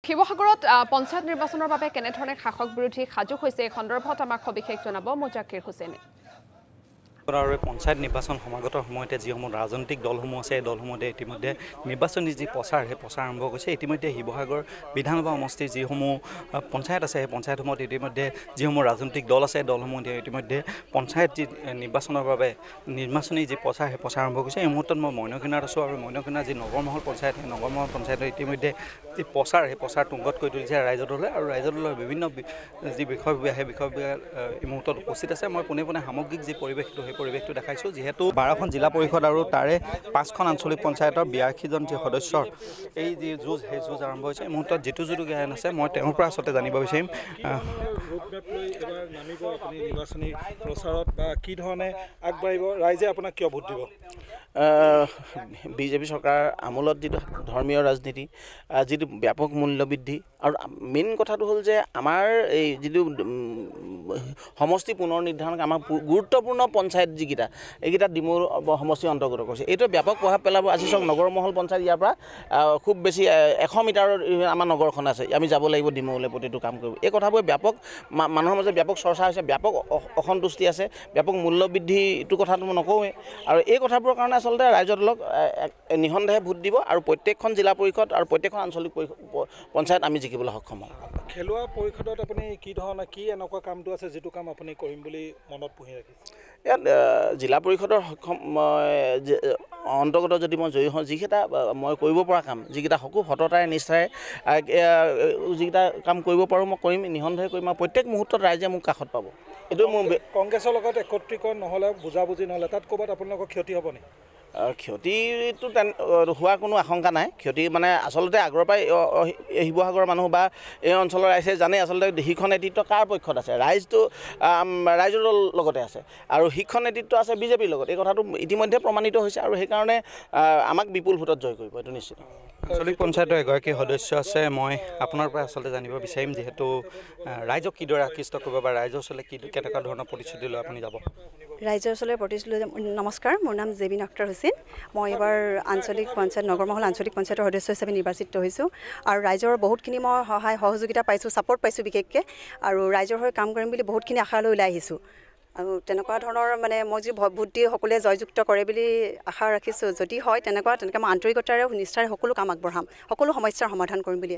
শিৱসাগৰত পঞ্চায়ত নিৰ্বাচনৰ বাবে কেনেধৰণে শাসক বিৰোধী সাজু হৈছে এই সন্দৰ্ভত আমাক সবিশেষ জনাব মুজাকিৰ হুছেইনে। আৰু পঞ্চায়ত নিৰ্বাচন সমাগতৰ সময়তে যিসমূহ ৰাজনৈতিক দলসমূহ আছে এই দলসমূহে ইতিমধ্যে নিৰ্বাচনী যি প্ৰচাৰ সেই প্ৰচাৰ আৰম্ভ কৰিছে। ইতিমধ্যে শিৱসাগৰ বিধানসভা সমষ্টিৰ যিসমূহ পঞ্চায়ত আছে সেই পঞ্চায়তসমূহত ইতিমধ্যে যিসমূহ ৰাজনৈতিক দল আছে দলসমূহ ইতিমধ্যে পঞ্চায়ত যি নিৰ্বাচনৰ বাবে নিৰ্বাচনী যি প্ৰচাৰ সেই প্ৰচাৰ আৰম্ভ কৰিছে। এই মুহূৰ্তত মই মইনকিনাত আছোঁ আৰু মইনকিনাৰ যি নগৰমহল পঞ্চায়ত সেই নগৰমহল পঞ্চায়তৰ ইতিমধ্যে যি প্ৰচাৰ সেই প্ৰচাৰ তুংগত কৰি তুলিছে ৰাইজৰ দলে আৰু ৰাইজৰ দলৰ বিভিন্ন যি বিষয়ববীয়া সেই বিষয়ববীয়া এই মুহূৰ্তত উপস্থিত আছে। মই পোনে পোনে সামগ্ৰিক যি পৰিৱেশটো সেই পৰিৱেশটো দেখাইছোঁ। যিহেতু 12খন জিলা পৰিষদ আৰু তাৰে 5খন আঞ্চলিক পঞ্চায়তৰ 82জন যি সদস্যৰ এই যি যুঁজ সেই যুঁজ আৰম্ভ হৈছে। এই মুহূৰ্তত জিতু জ্ঞান আছে মই তেওঁৰ পৰা আচলতে জানিব বিচাৰিম নিৰ্বাচনী প্ৰচাৰত বা কি ধৰণে আগবাঢ়িব, ৰাইজে আপোনাক কিয় ভোট দিব? বিজেপি চৰকাৰ আমোলত যিটো ধৰ্মীয় ৰাজনীতি, যিটো ব্যাপক মূল্যবৃদ্ধি আৰু মেইন কথাটো হ'ল যে আমাৰ এই যিটো সমষ্টি পুনৰ নিৰ্ধাৰণ আমাৰ গুৰুত্বপূৰ্ণ পঞ্চায়ত যিকেইটা এইকেইটা ডিমৌৰ সমষ্টিৰ অন্তৰ্গত কৰিছে। এইটো ব্যাপক প্ৰভাৱ পেলাব। আজি চাওক নগৰমহল পঞ্চায়ত ইয়াৰ পৰা খুব বেছি 100 মিটাৰৰ আমাৰ নগৰখন আছে। আমি যাব লাগিব ডিমৌলৈ প্ৰতিটো কাম কৰিব। এই কথাবোৰ ব্যাপক মানুহৰ মাজত ব্যাপক চৰ্চা হৈছে, ব্যাপক অসন্তুষ্টি আছে, ব্যাপক মূল্যবৃদ্ধি এইটো কথাটো মই নকওঁৱেই। আৰু এই কথাবোৰৰ কাৰণে আচলতে ৰাইজৰ দলক নিঃসন্দেহে ভোট দিব আৰু প্ৰত্যেকখন জিলা পৰিষদ আৰু প্ৰত্যেকখন আঞ্চলিক পঞ্চায়ত আমি জিকিবলৈ সক্ষম হ'ম। খেলুৱা পৰিষদত আপুনি কি ধৰণৰ কি এনেকুৱা কামটো আছে যিটো কাম আপুনি কৰিম বুলি মনত পুহি ৰাখিছে? ইয়াত জিলা পৰিষদৰ অন্তৰ্গত যদি মই জয়ী হওঁ, যিকেইটা মই কৰিব পৰা কাম, যিকেইটা সততাৰে নিষ্ঠাৰে যিকেইটা কাম কৰিব পাৰোঁ মই কৰিম, নিঃসন্দেহে কৰিম আৰু প্ৰত্যেক মুহূৰ্তত ৰাইজে মোক কাষত পাব। এইটো মোৰ কংগ্ৰেছৰ লগত একত্ৰীকৰণ নহ'লে, বুজাবুজি নহ'লে তাত ক'ৰবাত আপোনালোকৰ ক্ষতি হ'ব নেকি? ক্ষতিটো হোৱাৰ কোনো আশংকা নাই। ক্ষতি মানে আচলতে আগৰ পৰাই শিৱসাগৰৰ মানুহ বা এই অঞ্চলৰ ৰাইজে জানে আচলতে শিক্ষণ নেতৃত্ব কাৰ পক্ষত আছে। ৰাইজটো ৰাইজৰ লগতে আছে আৰু শিক্ষণ নেতৃত্ব আছে বিজেপিৰ লগত। এই কথাটো ইতিমধ্যে প্ৰমাণিত হৈছে আৰু সেইকাৰণে আমাক বিপুল ভোটত জয় কৰিব, এইটো নিশ্চিত। আঞ্চলিক পঞ্চায়তৰ এগৰাকী সদস্য আছে, মই আপোনাৰ পৰা আচলতে জানিব বিচাৰিম যিহেতু ৰাইজক কিদৰে আকৃষ্ট কৰিব বা ৰাইজৰ ওচৰলৈ কেনেকুৱা ধৰণৰ প্ৰতিশ্ৰুতি লৈ আপুনি যাব? ৰাইজৰ ওচৰলৈ প্ৰতিশ্ৰুতি নমস্কাৰ, মোৰ নাম জেবিন আখতাৰ হুছেইন। মই এবাৰ আঞ্চলিক পঞ্চায়ত নগৰমহল আঞ্চলিক পঞ্চায়তৰ সদস্য হিচাপে নিৰ্বাচিত হৈছোঁ আৰু ৰাইজৰ বহুতখিনি মই সহায় সহযোগিতা পাইছোঁ, ছাপোৰ্ট পাইছোঁ বিশেষকৈ, আৰু ৰাইজৰ হৈ কাম কৰিম বুলি বহুতখিনি আশালৈ ওলাই আহিছোঁ। আৰু তেনেকুৱা ধৰণৰ মানে মই যি ভোট দি সকলোৱে জয়যুক্ত কৰে বুলি আশা ৰাখিছোঁ। যদি হয় তেনেকৈ মই আন্তৰিকতাৰে নিষ্ঠাৰে সকলো কাম আগবঢ়াম, সকলো সমস্যাৰ সমাধান কৰিম বুলি